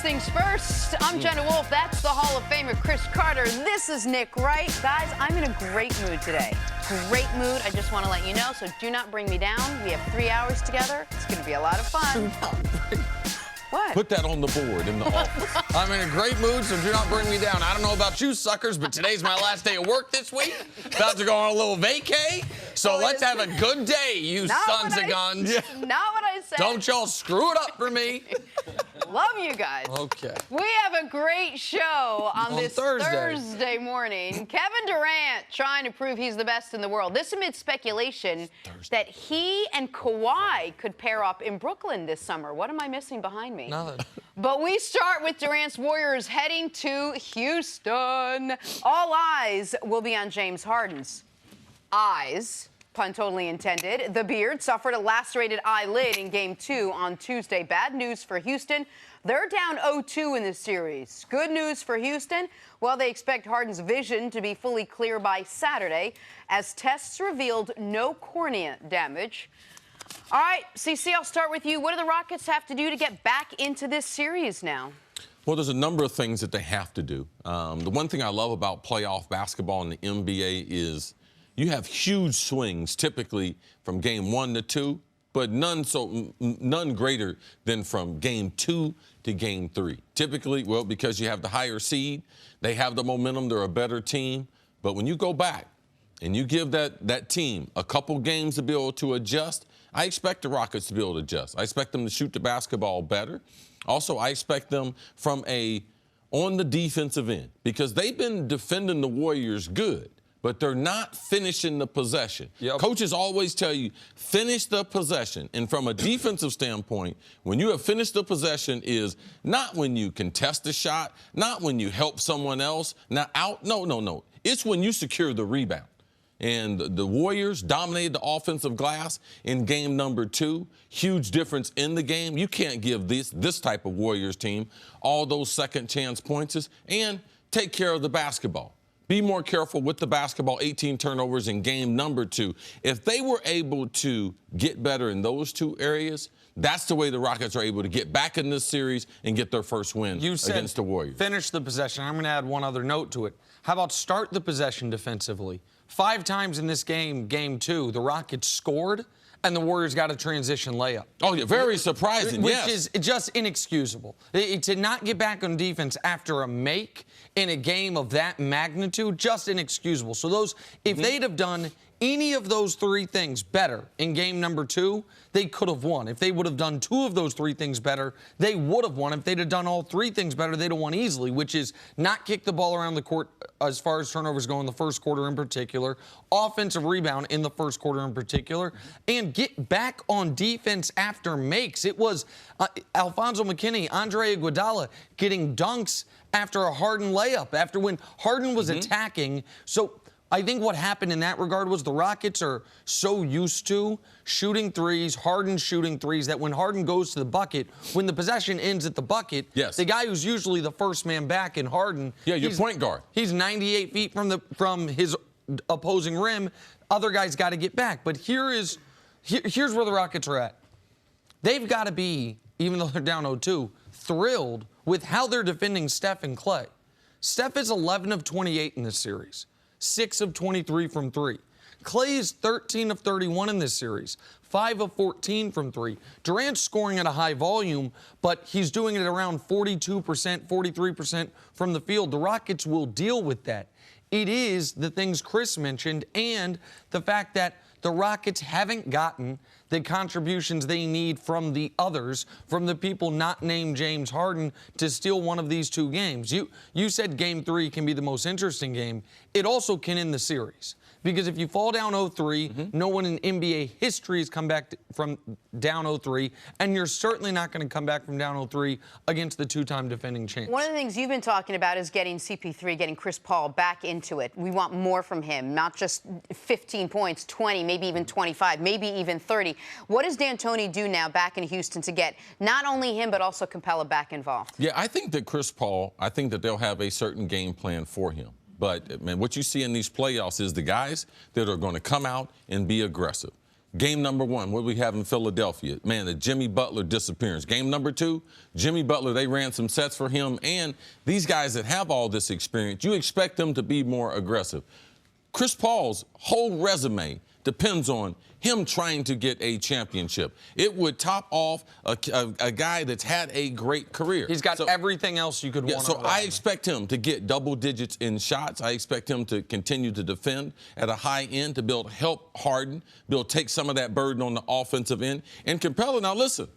First things first, I'm Jenna Wolfe. That's the Hall of Famer Cris Carter. This is Nick Wright. Guys, I'm in a great mood today. Great mood. I just want to let you know, so do not bring me down. We have 3 hours together. It's going to be a lot of fun. What? Put that on the board in the office. I'm in a great mood, so do not bring me down. I don't know about you suckers, but today's my last day of work this week. About to go on a little vacay. So let's have a good day, you sons of guns. Not what I said. Don't y'all screw it up for me. Love you guys. Okay. We have a great show on this Thursday morning. Kevin Durant trying to prove he's the best in the world. This amid speculation that he and Kawhi could pair up in Brooklyn this summer. What am I missing behind me? Nothing. But we start with Durant's Warriors heading to Houston. All eyes will be on James Harden's eyes. Pun totally intended. The Beard suffered a lacerated eyelid in Game 2 on Tuesday. Bad news for Houston. They're down 0-2 in this series. Good news for Houston. Well, they expect Harden's vision to be fully clear by Saturday, as tests revealed no cornea damage. All right, CC, I'll start with you. What do the Rockets have to do to get back into this series now? Well, there's a number of things that they have to do. The one thing I love about playoff basketball in the NBA is you have huge swings, typically from Game 1 to 2, but none greater than from Game 2 to Game 3. Typically, well, because you have the higher seed, they have the momentum, they're a better team. But when you go back and you give that team a couple games to be able to adjust, I expect the Rockets to be able to adjust. I expect them to shoot the basketball better. Also, I expect them on the defensive end, because they've been defending the Warriors good, but they're not finishing the possession. Yep. Coaches always tell you, finish the possession. And from a defensive standpoint, when you have finished the possession is not when you contest a shot, not when you help someone else, No. It's when you secure the rebound. And the Warriors dominated the offensive glass in game number 2. Huge difference in the game. You can't give this type of Warriors team all those second chance points and take care of the basketball. Be more careful with the basketball, 18 turnovers in game number 2. If they were able to get better in those two areas, that's the way the Rockets are able to get back in this series and get their first win against the Warriors. Finish the possession. I'm going to add one other note to it. How about start the possession defensively? 5 times in this game, Game 2, the Rockets scored, and the Warriors got a transition layup. Oh, yeah, very surprising, Which is just inexcusable. To not get back on defense after a make in a game of that magnitude, just inexcusable. So if they'd have done any of those 3 things better in game number 2, they could have won. If they would have done 2 of those 3 things better, they would have won. If they'd have done all 3 things better, they'd have won easily, which is not kick the ball around the court as far as turnovers go in the first quarter in particular, offensive rebound in the first quarter in particular, and get back on defense after makes. It was Alfonso McKinney, Andre Iguodala getting dunks after a Harden layup, after when Harden was attacking. So I think what happened in that regard was the Rockets are so used to shooting threes, Harden shooting threes, that when Harden goes to the bucket, when the possession ends at the bucket, the guy who's usually the first man back in Harden, your point guard, he's 98 feet from his opposing rim. Other guys got to get back. But here's where the Rockets are at. They've got to be, even though they're down 0-2, thrilled with how they're defending Steph and Klay. Steph is 11 of 28 in this series. 6 of 23 from 3. Klay is 13 of 31 in this series, 5 of 14 from 3. Durant's scoring at a high volume, but he's doing it around 42%, 43% from the field. The Rockets will deal with that. It is the things Cris mentioned and the fact that the Rockets haven't gotten the contributions they need from the others, from the people not named James Harden, to steal one of these 2 games. You said Game 3 can be the most interesting game. It also can end the series. Because if you fall down 0-3, no one in NBA history has come back from down 0-3, and you're certainly not going to come back from down 0-3 against the 2-time defending champs. One of the things you've been talking about is getting CP3, getting Chris Paul back into it. We want more from him, not just 15 points, 20, maybe even 25, maybe even 30. What does D'Antoni do now back in Houston to get not only him but also Capella back involved? Yeah, I think that Chris Paul, I think that they'll have a certain game plan for him. But, man, what you see in these playoffs is the guys that are going to come out and be aggressive. Game number 1, what do we have in Philadelphia? Man, the Jimmy Butler disappearance. Game number 2, Jimmy Butler, they ran some sets for him. And these guys that have all this experience, you expect them to be more aggressive. Chris Paul's whole resume depends on him trying to get a championship. It would top off a guy that's had a great career. He's got everything else you could want. So I expect him to get double digits in shots. I expect him to continue to defend at a high end, to build help Harden, take some of that burden on the offensive end. And Capella, now listen,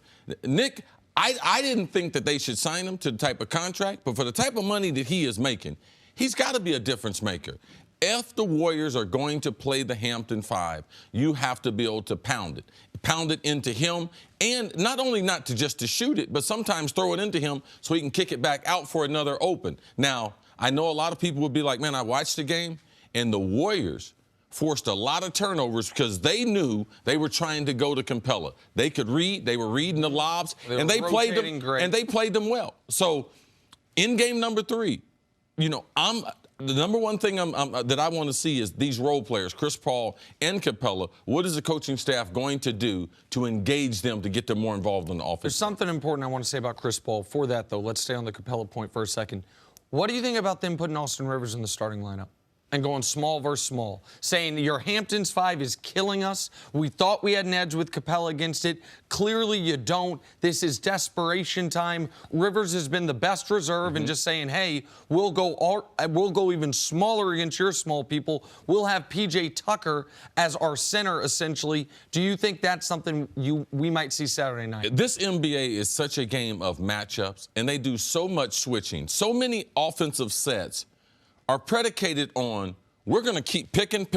Nick, I didn't think that they should sign him to the type of contract, but for the type of money that he is making, he's got to be a difference maker. If the Warriors are going to play the Hampton Five, you have to be able to pound it into him, and not only not to just to shoot it, but sometimes throw it into him so he can kick it back out for another open. Now, I know a lot of people would be like, man, I watched the game, and the Warriors forced a lot of turnovers because they knew they were trying to go to Capella. They could read, they were reading the lobs, and they played them great. And they played them well. So, in game number 3, you know, the number one thing that I want to see is these role players, Chris Paul and Capella. What is the coaching staff going to do to engage them to get them more involved in the offense? There's something important I want to say about Chris Paul. For that, though, let's stay on the Capella point for a second. What do you think about them putting Austin Rivers in the starting lineup and going small versus small, saying your Hamptons Five is killing us? We thought we had an edge with Capella against it. Clearly you don't. This is desperation time. Rivers has been the best reserve and just saying, hey, we'll go even smaller against your small people. We'll have P.J. Tucker as our center, essentially. Do you think that's something we might see Saturday night? This NBA is such a game of matchups, and they do so much switching. So many offensive sets are predicated on we're going to keep picking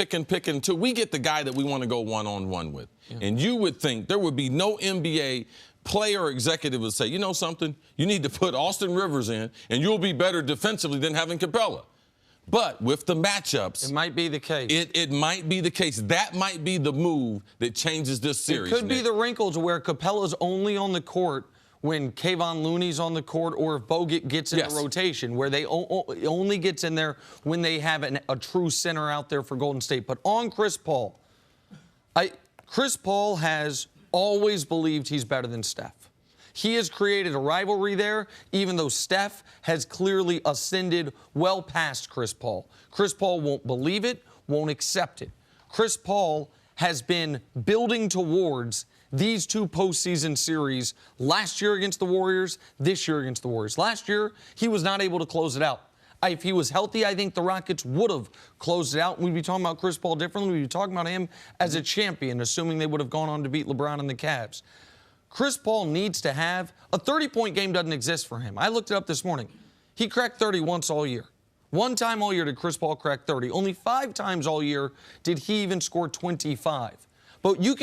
until we get the guy that we want to go one-on-one with. Yeah. And you would think there would be no NBA player or executive would say, you know something, you need to put Austin Rivers in, and you'll be better defensively than having Capella. But with the matchups, it might be the case. It might be the case. That might be the move that changes this series. It could be the wrinkle to where Capella's only on the court when Kayvon Looney's on the court, or if Bogut gets in the rotation, where they only gets in there when they have a true center out there for Golden State. But on Chris Paul, Chris Paul has always believed he's better than Steph. He has created a rivalry there, even though Steph has clearly ascended well past Chris Paul. Chris Paul won't believe it, won't accept it. Chris Paul has been building towards these 2 postseason series last year against the Warriors, this year against the Warriors. Last year, he was not able to close it out. If he was healthy, I think the Rockets would have closed it out. We'd be talking about Chris Paul differently. We'd be talking about him as a champion, assuming they would have gone on to beat LeBron and the Cavs. Chris Paul needs to have a 30-point game. Doesn't exist for him. I looked it up this morning. He cracked 30 once all year. One time all year did Chris Paul crack 30. Only 5 times all year did he even score 25. But he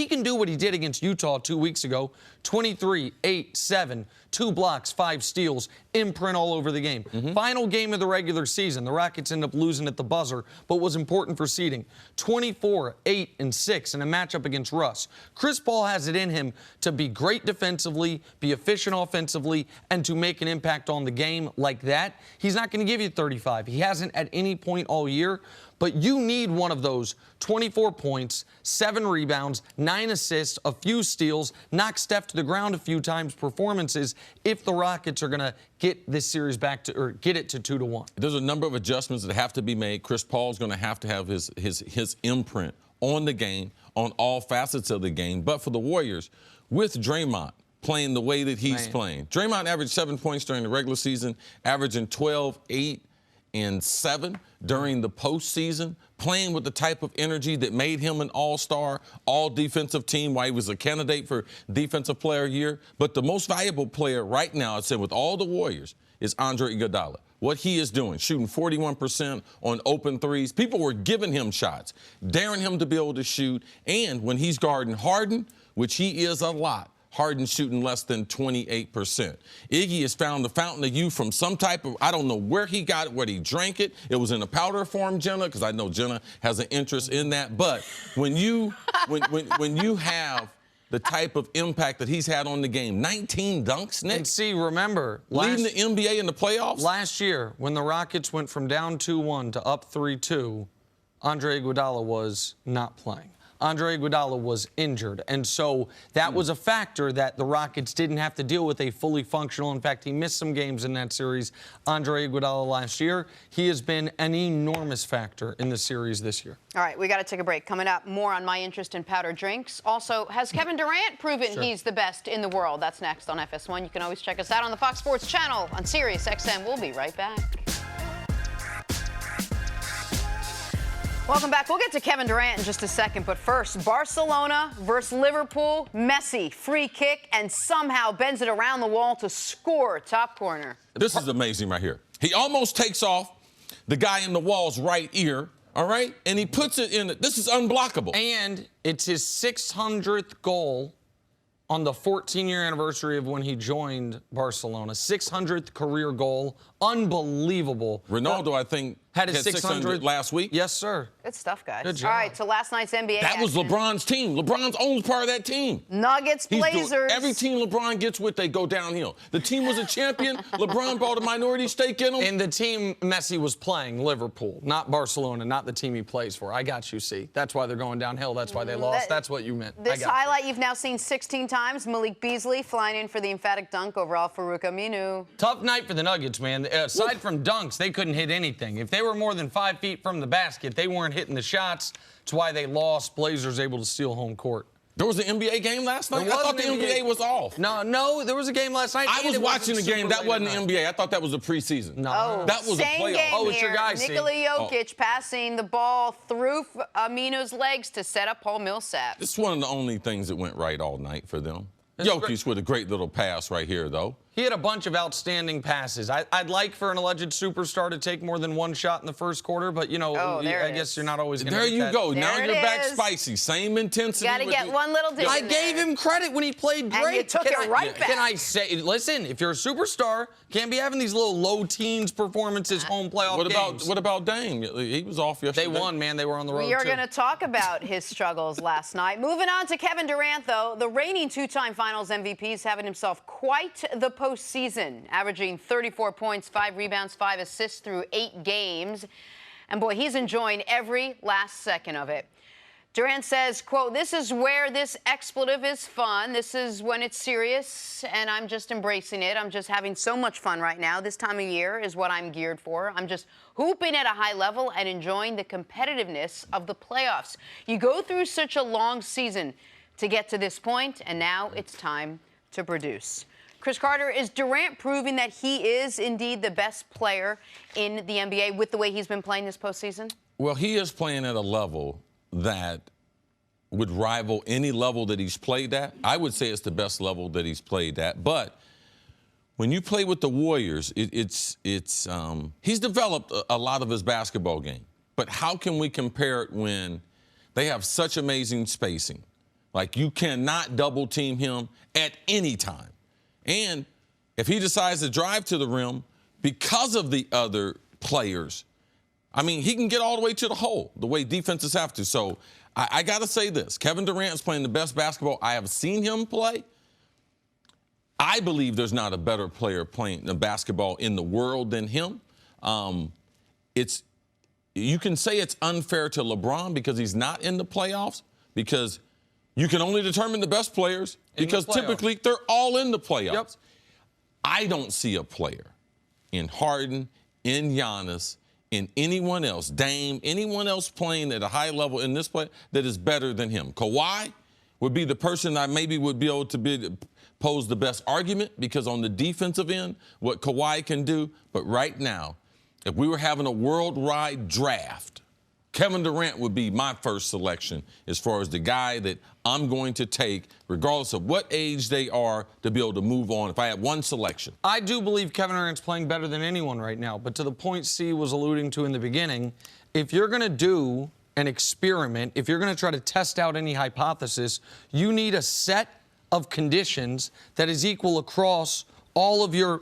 can do what he did against Utah 2 weeks ago. 23, 8, 7, 2 blocks, 5 steals, imprint all over the game. Final game of the regular season, the Rockets end up losing at the buzzer, but was important for seeding. 24, 8, and 6 in a matchup against Russ. Chris Paul has it in him to be great defensively, be efficient offensively, and to make an impact on the game like that. He's not going to give you 35. He hasn't at any point all year. But you need one of those 24 points, 7 rebounds, 9 assists, a few steals, knock Steph to the ground a few times performances if the Rockets are going to get this series back to, or get it to 2-1. There's a number of adjustments that have to be made. Chris Paul's going to have his imprint on the game, on all facets of the game. But for the Warriors, with Draymond playing the way that he's playing, Draymond averaged 7 points during the regular season, averaging 12, 8, and 7 during the postseason, playing with the type of energy that made him an all-star, all-defensive team, while he was a candidate for Defensive Player of the Year. But the most valuable player right now, I'd say, with all the Warriors, is Andre Iguodala. What he is doing, shooting 41% on open threes. People were giving him shots, daring him to be able to shoot. And when he's guarding Harden, which he is a lot, Harden shooting less than 28%. Iggy has found the fountain of youth from some type of, I don't know where he got it, where he drank it. It was in a powder form, Jenna, because I know Jenna has an interest in that. But when you have the type of impact that he's had on the game, 19 dunks, Nick. And see, remember, leading the NBA in the playoffs. Last year, when the Rockets went from down 2-1 to up 3-2, Andre Iguodala was not playing. Andre Iguodala was injured. And so that was a factor that the Rockets didn't have to deal with a fully functional. In fact, he missed some games in that series, Andre Iguodala, last year. He has been an enormous factor in the series this year. All right, we got to take a break. Coming up, more on my interest in powdered drinks. Also, has Kevin Durant proven he's the best in the world? That's next on FS1. You can always check us out on the Fox Sports channel on Sirius XM. We'll be right back. Welcome back. We'll get to Kevin Durant in just a second, but first, Barcelona versus Liverpool. Messi, free kick, and somehow bends it around the wall to score top corner. This is amazing right here. He almost takes off the guy in the wall's right ear, all right? And he puts it in. This is unblockable. And it's his 600th goal on the 14-year anniversary of when he joined Barcelona. 600th career goal. Unbelievable. Ronaldo, I think, had his 600 last week. Yes, sir. Good stuff, guys. Good job. All right, so last night's NBA That was action. LeBron's team. LeBron's only part of that team. Nuggets, Blazers. Every team LeBron gets with, they go downhill. The team was a champion. LeBron bought a minority stake in them. And the team Messi was playing, Liverpool, not Barcelona, not the team he plays for. I got you, see. That's why they're going downhill. That's why they lost. That's what you meant. This highlight you've now seen 16 times. Malik Beasley flying in for the emphatic dunk over Al-Farouq Aminu. Tough night for the Nuggets, man. Aside from dunks, they couldn't hit anything. If they were more than 5 feet from the basket, they weren't hitting the shots. That's why they lost. Blazers able to steal home court. There was an NBA game last night? I thought the NBA was off. No, there was a game last night. I was watching the game. That wasn't the NBA. I thought that was the preseason. No. That was a Same playoff. game Oh, it's your here. guy, Nikola Jokic passing the ball through Aminu's legs to set up Paul Millsap. It's one of the only things that went right all night for them. Jokic with a great little pass right here, though. He had a bunch of outstanding passes. I'd like for an alleged superstar to take more than one shot in the first quarter, but, you know, I guess you're not always going to There get you that. go. There Now it you're back is. spicy. Same intensity. Got to get one little dip I in gave there. him credit when he played great. And you took it right back. Can I say, listen, if you're a superstar, can't be having these little low teens performances home playoff games. What about Dame? He was off yesterday. They won, man. They were on the road, We are too. going to talk about his struggles last night. Moving on to Kevin Durant, though. The reigning two-time Finals MVP is having himself quite the postseason, averaging 34 points, 5 rebounds, 5 assists through 8 games. And, boy, he's enjoying every last second of it. Durant says, quote, "This is where this expletive is fun. This is when it's serious, and I'm just embracing it. I'm just having so much fun right now. This time of year is what I'm geared for. I'm just hooping at a high level and enjoying the competitiveness of the playoffs. You go through such a long season to get to this point, and now it's time to produce." Chris Carter, is Durant proving that he is indeed the best player in the NBA with the way he's been playing this postseason? Well, he is playing at a level that would rival any level that he's played at. I would say it's the best level that he's played at. But when you play with the Warriors, he's developed a lot of his basketball game. But how can we compare it when they have such amazing spacing? Like, you cannot double team him at any time. And if he decides to drive to the rim because of the other players, I mean, he can get all the way to the hole, the way defenses have to. So I got to say this. Kevin Durant is playing the best basketball I have seen him play. I believe there's not a better player playing the basketball in the world than him. You can say it's unfair to LeBron because he's not in the playoffs, because you can only determine the best players because typically they're all in the playoffs. Yep. I don't see a player in Harden, in Giannis, in anyone else, Dame, anyone else playing at a high level in this play that is better than him. Kawhi would be the person I maybe would be able to pose the best argument, because on the defensive end, what Kawhi can do. But right now, if we were having a worldwide draft, Kevin Durant would be my first selection as far as the guy that I'm going to take, regardless of what age they are, to be able to move on if I had one selection. I do believe Kevin Durant's playing better than anyone right now. But to the point C was alluding to in the beginning, if you're going to do an experiment, if you're going to try to test out any hypothesis, you need a set of conditions that is equal across all of your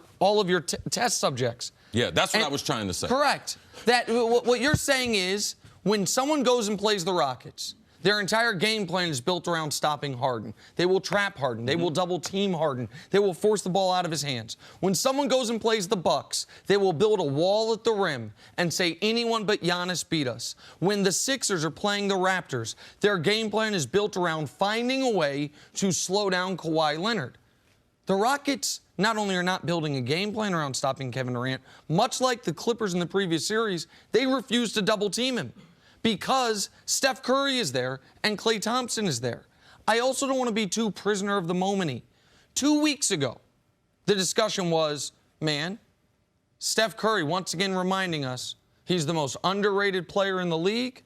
test subjects. Yeah, that's what I was trying to say. Correct. That what you're saying is, when someone goes and plays the Rockets, Their entire game plan is built around stopping Harden. They will trap Harden. They will double team Harden. They will force the ball out of his hands. When someone goes and plays the Bucks, they will build a wall at the rim and say anyone but Giannis beat us. When the Sixers are playing the Raptors, their game plan is built around finding a way to slow down Kawhi Leonard. The Rockets not only are not building a game plan around stopping Kevin Durant, much like the Clippers in the previous series, they refuse to double team him because Steph Curry is there and Klay Thompson is there. I also don't want to be too prisoner of the moment-y. 2 weeks ago, the discussion was, man, Steph Curry once again reminding us he's the most underrated player in the league,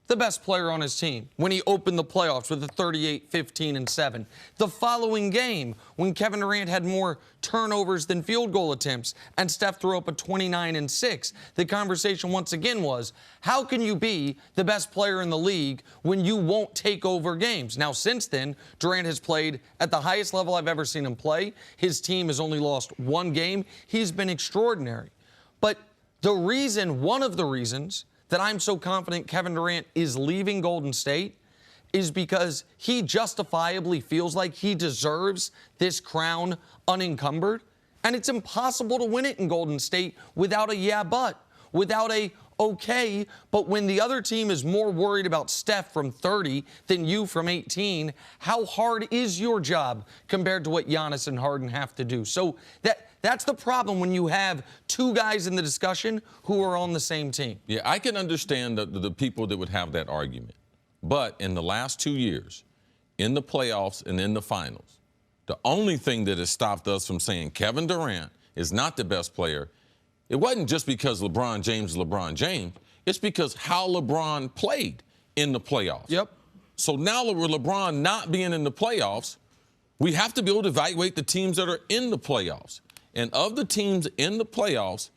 the best player on his team, when he opened the playoffs with a 38, 15, and 7. The following game, when Kevin Durant had more turnovers than field goal attempts, and Steph threw up a 29 and 6, the conversation once again was, how can you be the best player in the league when you won't take over games? Now, since then, Durant has played at the highest level I've ever seen him play. His team has only lost one game. He's been extraordinary. But one of the reasons that I'm so confident Kevin Durant is leaving Golden State is because he justifiably feels like he deserves this crown unencumbered. And it's impossible to win it in Golden State without a yeah but, without a okay, but when the other team is more worried about Steph from 30 than you from 18, how hard is your job compared to what Giannis and Harden have to do? So that's the problem when you have two guys in the discussion who are on the same team. Yeah, I can understand the people that would have that argument. But in the last 2 years, in the playoffs and in the finals, the only thing that has stopped us from saying Kevin Durant is not the best player, it wasn't just because LeBron James is LeBron James. It's because how LeBron played in the playoffs. Yep. So now with LeBron not being in the playoffs, we have to be able to evaluate the teams that are in the playoffs. And of the teams in the playoffs,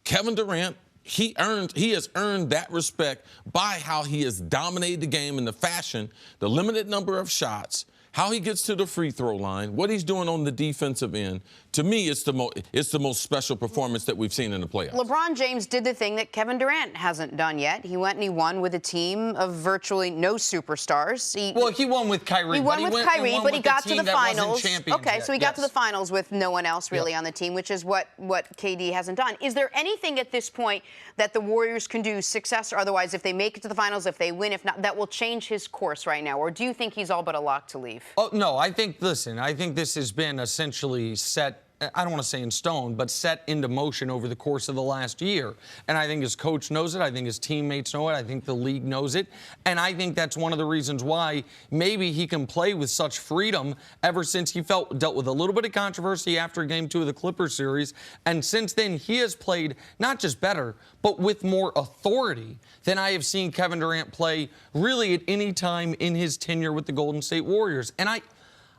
Kevin Durant, he has earned that respect by how he has dominated the game in the fashion, the limited number of shots, how he gets to the free throw line, what he's doing on the defensive end. To me, it's the most special performance that we've seen in the playoffs. LeBron James did the thing that Kevin Durant hasn't done yet. He went and he won with a team of virtually no superstars. He won with Kyrie. He won with Kyrie, but he got to the finals. Okay, so he got to the finals with no one else really on the team, which is what KD hasn't done. Is there anything at this point that the Warriors can do, success or otherwise, if they make it to the finals, if they win, if not, that will change his course right now? Or do you think he's all but a lock to leave? Oh, no, I think this has been essentially set, I don't want to say in stone, but set into motion over the course of the last year. And I think his coach knows it. I think his teammates know it. I think the league knows it. And I think that's one of the reasons why maybe he can play with such freedom ever since he dealt with a little bit of controversy after Game 2 of the Clippers series. And since then, he has played not just better, but with more authority than I have seen Kevin Durant play really at any time in his tenure with the Golden State Warriors. And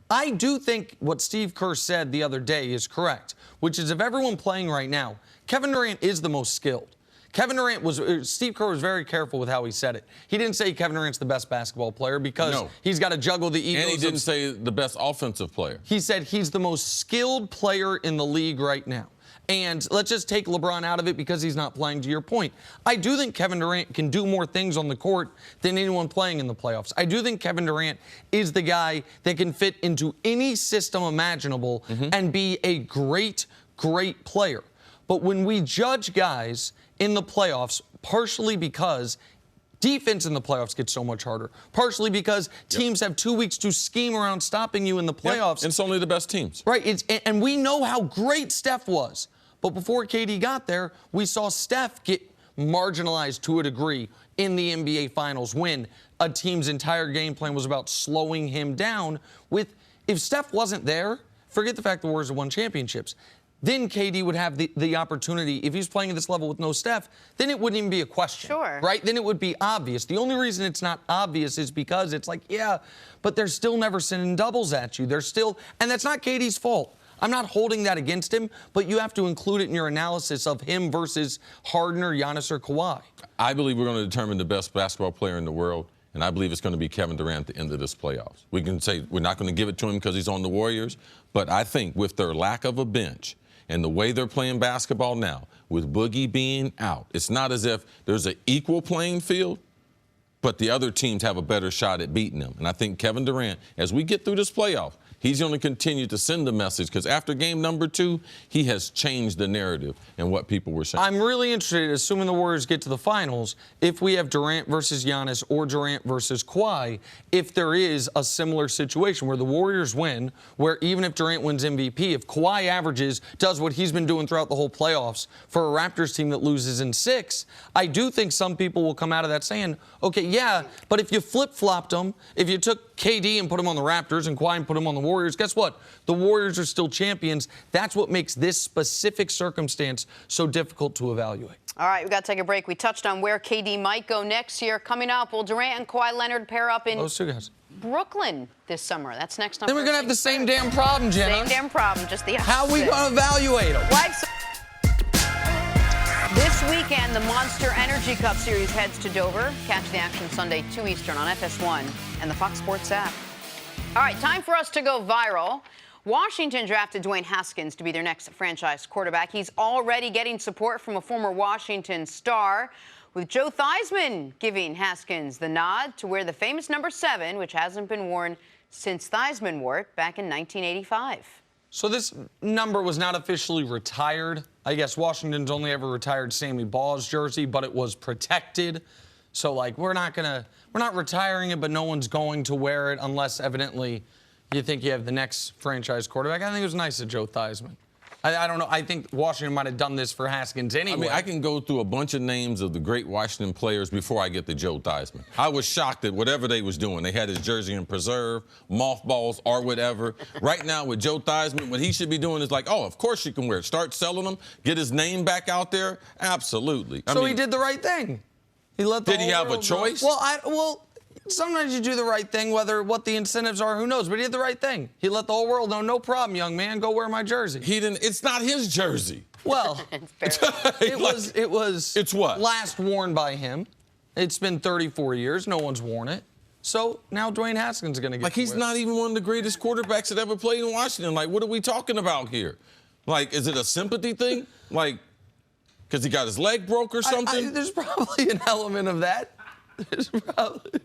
I do think what Steve Kerr said the other day is correct, which is of everyone playing right now, Kevin Durant is the most skilled. Steve Kerr was very careful with how he said it. He didn't say Kevin Durant's the best basketball player because he's got to juggle the egos. And he didn't say the best offensive player. He said he's the most skilled player in the league right now. And let's just take LeBron out of it because he's not playing, to your point. I do think Kevin Durant can do more things on the court than anyone playing in the playoffs. I do think Kevin Durant is the guy that can fit into any system imaginable and be a great, great player. But when we judge guys in the playoffs, partially because defense in the playoffs gets so much harder, partially because teams have 2 weeks to scheme around stopping you in the playoffs. And it's only the best teams. Right, and we know how great Steph was. But before KD got there, we saw Steph get marginalized to a degree in the NBA Finals when a team's entire game plan was about slowing him down. If Steph wasn't there, forget the fact the Warriors have won championships. Then KD would have the opportunity, if he's playing at this level with no Steph, then it wouldn't even be a question. Sure. Right? Then it would be obvious. The only reason it's not obvious is because it's like, yeah, but they're still never sending doubles at you. And that's not KD's fault. I'm not holding that against him, but you have to include it in your analysis of him versus Harden or Giannis or Kawhi. I believe we're going to determine the best basketball player in the world, and I believe it's going to be Kevin Durant at the end of this playoffs. We can say we're not going to give it to him because he's on the Warriors, but I think with their lack of a bench and the way they're playing basketball now, with Boogie being out, it's not as if there's an equal playing field, but the other teams have a better shot at beating them. And I think Kevin Durant, as we get through this playoff, he's going to continue to send the message because after game number 2, he has changed the narrative and what people were saying. I'm really interested, assuming the Warriors get to the finals, if we have Durant versus Giannis or Durant versus Kawhi, if there is a similar situation where the Warriors win, where even if Durant wins MVP, if Kawhi averages, does what he's been doing throughout the whole playoffs for a Raptors team that loses in 6, I do think some people will come out of that saying, okay, yeah, but if you flip-flopped them, if you took KD and put him on the Raptors and Kawhi and put him on the Warriors, guess what? The Warriors are still champions. That's what makes this specific circumstance so difficult to evaluate. All right, we got to take a break. We touched on where KD might go next year. Coming up, will Durant and Kawhi Leonard pair up in Those two guys. Brooklyn this summer? That's next on. Then we're going to have the same damn problem, Jenna. Same damn problem, just the opposite. How are we going to evaluate them? This weekend, the Monster Energy Cup Series heads to Dover. Catch the action Sunday, 2 Eastern on FS1 and the Fox Sports app. All right, time for us to go viral. Washington drafted Dwayne Haskins to be their next franchise quarterback. He's already getting support from a former Washington star, with Joe Theismann giving Haskins the nod to wear the famous number 7, which hasn't been worn since Theismann wore it back in 1985. So this number was not officially retired. I guess Washington's only ever retired Sammy Ball's jersey, but it was protected. So, like, we're not retiring it, but no one's going to wear it unless, evidently, you think you have the next franchise quarterback. I think it was nice of Joe Theismann. I don't know. I think Washington might have done this for Haskins anyway. I mean, I can go through a bunch of names of the great Washington players before I get to Joe Theismann. I was shocked at whatever they was doing. They had his jersey in preserve, mothballs, or whatever. Right now with Joe Theismann, what he should be doing is like, oh, of course you can wear it. Start selling them, get his name back out there. Absolutely. So he did the right thing. He let the Did he have a choice? Well, sometimes you do the right thing, whether what the incentives are, who knows. But he did the right thing. He let the whole world know, no problem, young man, go wear my jersey. He didn't. It's not his jersey. Well, it was. It's what? Last worn by him. It's been 34 years. No one's worn it. So now Dwayne Haskins is going to get. Like he's not even one of the greatest quarterbacks that ever played in Washington. Like, what are we talking about here? Like, is it a sympathy thing? Like, because he got his leg broke or something? There's probably an element of that. There's probably.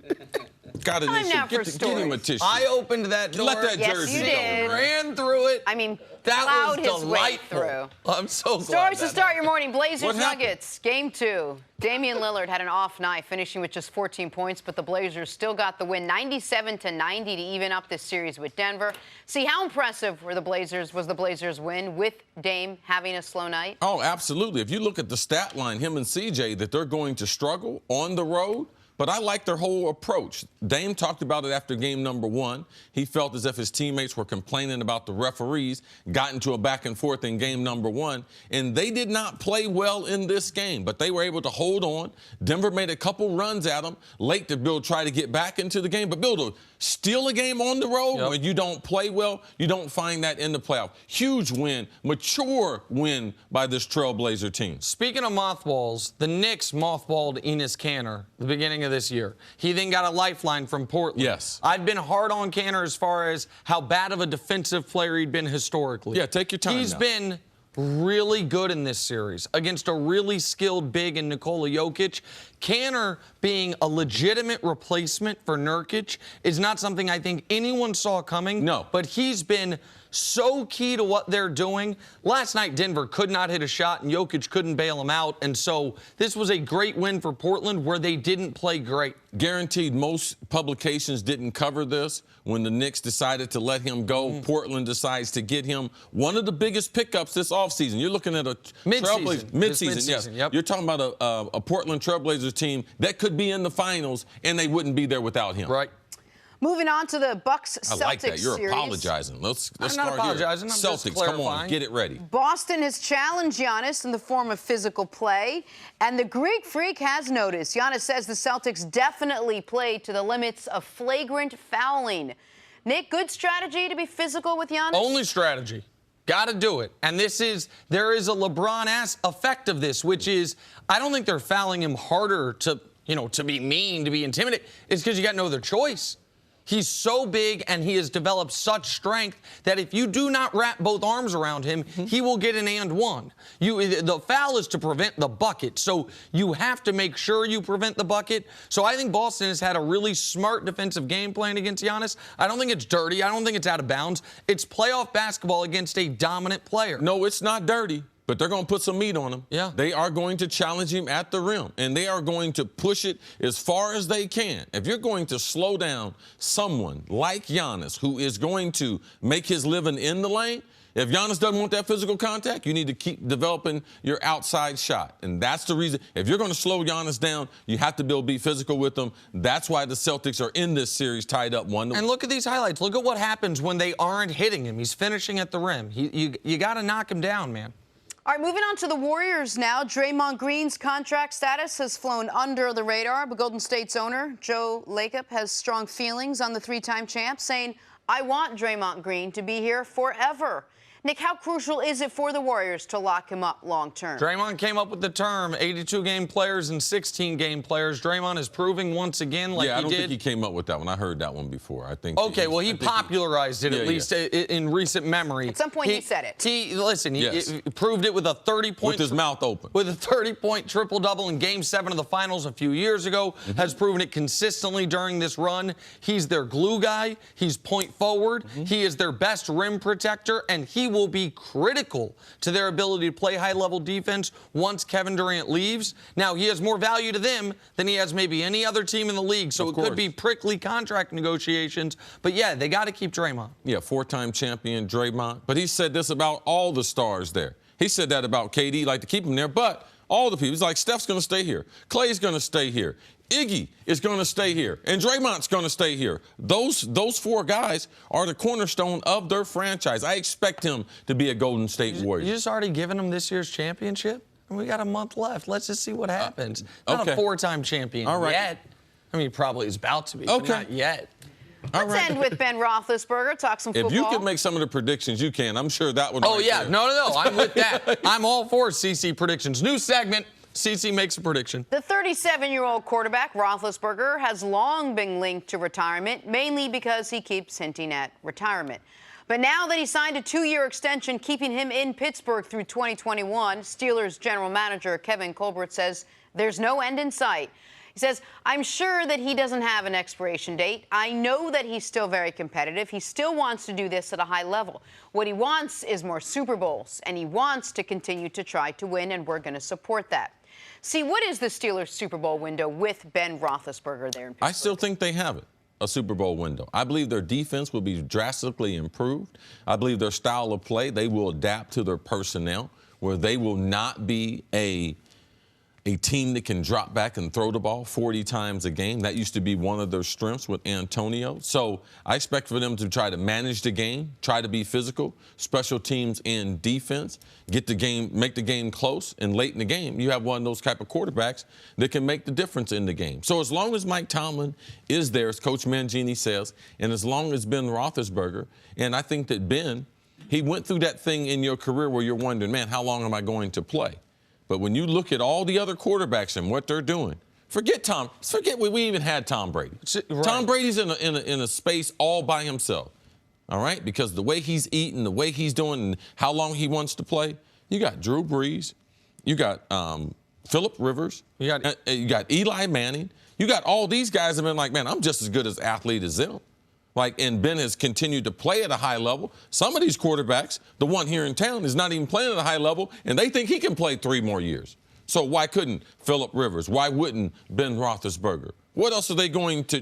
Got an Time issue. now for Get him a tissue. I opened that door. Let that Yes, jersey you go. did. Ran through it. I mean, that plowed was his way delightful. through. I'm so glad. Stories to that start your morning. Blazers What happened? Nuggets, game 2. Damian Lillard had an off night, finishing with just 14 points, but the Blazers still got the win, 97-90 to even up this series with Denver. See, how impressive was the Blazers win with Dame having a slow night? Oh, absolutely. If you look at the stat line, him and CJ, that they're going to struggle on the road. But I like their whole approach. Dame talked about it after game number 1. He felt as if his teammates were complaining about the referees, got into a back and forth in game number 1. And they did not play well in this game, but they were able to hold on. Denver made a couple runs at them late to Bill try to get back into the game. But Bill, to steal a game on the road when you don't play well, you don't find that in the playoff. Huge win, mature win by this Trailblazer team. Speaking of mothballs, the Knicks mothballed Enes Kanter the beginning of this year. He then got a lifeline from Portland. Yes. I've been hard on Kanter as far as how bad of a defensive player he'd been historically. Yeah, take your time He's now. been really good in this series against a really skilled big in Nikola Jokic. Kanter being a legitimate replacement for Nurkic is not something I think anyone saw coming. No. But he's been so key to what they're doing. Last night, Denver could not hit a shot, and Jokic couldn't bail him out. And so this was a great win for Portland where they didn't play great. Guaranteed most publications didn't cover this. When the Knicks decided to let him go, Portland decides to get him one of the biggest pickups this offseason. You're looking at a Mid-season, yes. yep. You're talking about a Portland Trailblazers team that could be in the finals, and they wouldn't be there without him. Right. Moving on to the Bucks-Celtics I like that. You're series. apologizing. Let's I'm start not apologizing. here. I'm just Celtics, come on, clarifying. get it ready. Boston has challenged Giannis in the form of physical play, and the Greek Freak has noticed. Giannis says the Celtics definitely played to the limits of flagrant fouling. Nick, good strategy to be physical with Giannis? Only strategy. Got to do it. And there is a LeBron-ass effect of this, which is I don't think they're fouling him harder to be mean, to be intimidating. It's because you got no other choice. He's so big, and he has developed such strength that if you do not wrap both arms around him, he will get an and one. The foul is to prevent the bucket, so you have to make sure you prevent the bucket. So I think Boston has had a really smart defensive game plan against Giannis. I don't think it's dirty. I don't think it's out of bounds. It's playoff basketball against a dominant player. No, it's not dirty. But they're going to put some meat on him. Yeah. They are going to challenge him at the rim, and they are going to push it as far as they can. If you're going to slow down someone like Giannis, who is going to make his living in the lane, if Giannis doesn't want that physical contact, you need to keep developing your outside shot. And that's the reason. If you're going to slow Giannis down, you have to be physical with him. That's why the Celtics are in this series tied up 1-1. And look at these highlights. Look at what happens when they aren't hitting him. He's finishing at the rim. You got to knock him down, man. All right, moving on to the Warriors now. Draymond Green's contract status has flown under the radar, but Golden State's owner, Joe Lacob, has strong feelings on the three-time champ, saying, I want Draymond Green to be here forever. Nick, how crucial is it for the Warriors to lock him up long-term? Draymond came up with the term 82-game players and 16-game players. Draymond is proving once again like he did. Yeah, I don't think he came up with that one. I heard that one before. I think. Okay, well, he popularized it at least in recent memory. At some point, he said it. He proved it with a 30-point. With his mouth open. With a 30-point triple-double in Game 7 of the Finals a few years ago. Has proven it consistently during this run. He's their glue guy. He's point forward. He is their best rim protector, and he will be critical to their ability to play high-level defense once Kevin Durant leaves. Now, he has more value to them than he has maybe any other team in the league, so it could be prickly contract negotiations. But, yeah, they got to keep Draymond. Yeah, four-time champion Draymond. But he said this about all the stars there. He said that about KD, like to keep him there, but all the people. He's like, Steph's going to stay here. Clay's going to stay here. Iggy is going to stay here, and Draymond's going to stay here. Those four guys are the cornerstone of their franchise. I expect him to be a Golden State Warrior. You just already given him this year's championship? We got a month left. Let's just see what happens. Not a four-time champion yet. I mean, he probably is about to be, but not yet. Let's end with Ben Roethlisberger. Talk some football. If you can make some of the predictions you can, I'm sure that would. Oh, yeah. No. I'm with that. I'm all for CC predictions. New segment. CC makes a prediction. The 37-year-old quarterback, Roethlisberger, has long been linked to retirement, mainly because he keeps hinting at retirement. But now that he signed a 2-year extension keeping him in Pittsburgh through 2021, Steelers general manager Kevin Colbert says there's no end in sight. He says, I'm sure that he doesn't have an expiration date. I know that he's still very competitive. He still wants to do this at a high level. What he wants is more Super Bowls, and he wants to continue to try to win, and we're going to support that. See, what is the Steelers' Super Bowl window with Ben Roethlisberger there in Pittsburgh? I still think they have it, a Super Bowl window. I believe their defense will be drastically improved. I believe their style of play, they will adapt to their personnel, where they will not be a team that can drop back and throw the ball 40 times a game. That used to be one of their strengths with Antonio. So I expect for them to try to manage the game, try to be physical, special teams and defense, make the game close, and late in the game, you have one of those type of quarterbacks that can make the difference in the game. So as long as Mike Tomlin is there, as Coach Mangini says, and as long as Ben Roethlisberger, and I think that Ben, he went through that thing in your career where you're wondering, man, how long am I going to play? But when you look at all the other quarterbacks and what they're doing, forget we even had Tom Brady. Right. Tom Brady's in a space all by himself, all right? Because the way he's eating, the way he's doing, and how long he wants to play. You got Drew Brees, you got Phillip Rivers, you got Eli Manning. You got all these guys have been like, man, I'm just as good as athlete as them. And Ben has continued to play at a high level. Some of these quarterbacks, the one here in town, is not even playing at a high level, and they think he can play 3 more years. So why couldn't Phillip Rivers? Why wouldn't Ben Roethlisberger? What else are they going to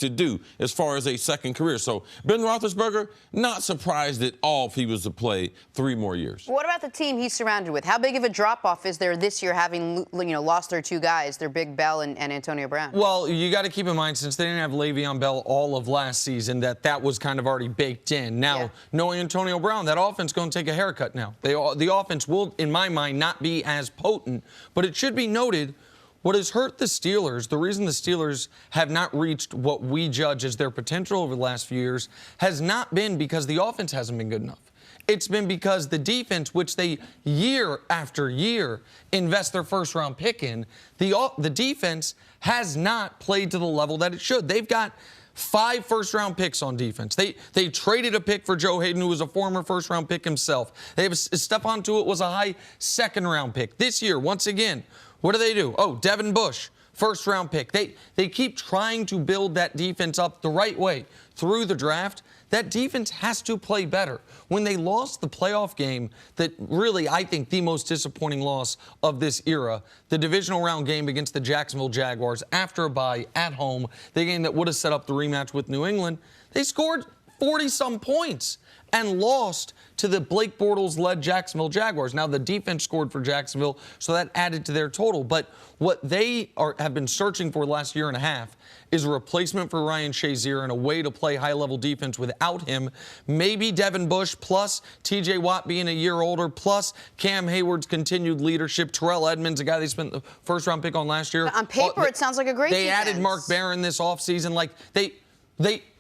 do as far as a second career? So Ben Roethlisberger, not surprised at all if he was to play 3 more years. What about the team he's surrounded with? How big of a drop-off is there this year, having lost their 2 guys, their Big Bell and Antonio Brown? Well, you got to keep in mind, since they didn't have Le'Veon Bell all of last season, that was kind of already baked in. Now, knowing Antonio Brown, that offense is going to take a haircut now. The offense will, in my mind, not be as potent, but it should be noted, what has hurt the Steelers, the reason the Steelers have not reached what we judge as their potential over the last few years, has not been because the offense hasn't been good enough. It's been because the defense, which they year after year invest their first-round pick in, the defense has not played to the level that it should. They've got 5 first-round picks on defense. They traded a pick for Joe Hayden, who was a former first-round pick himself. They have Stephon Tuitt was a high second-round pick. This year, once again, what do? Oh, Devin Bush, first-round pick. They keep trying to build that defense up the right way through the draft. That defense has to play better. When they lost the playoff game, that really, I think, the most disappointing loss of this era, the divisional round game against the Jacksonville Jaguars after a bye at home, the game that would have set up the rematch with New England, they scored 40-some points and lost to the Blake Bortles-led Jacksonville Jaguars. Now, the defense scored for Jacksonville, so that added to their total. But what they have been searching for the last year and a half is a replacement for Ryan Shazier and a way to play high-level defense without him. Maybe Devin Bush plus T.J. Watt being a year older plus Cam Hayward's continued leadership. Terrell Edmonds, a guy they spent the first-round pick on last year. On paper, it sounds like a great defense. They added Mark Barron this offseason. Like,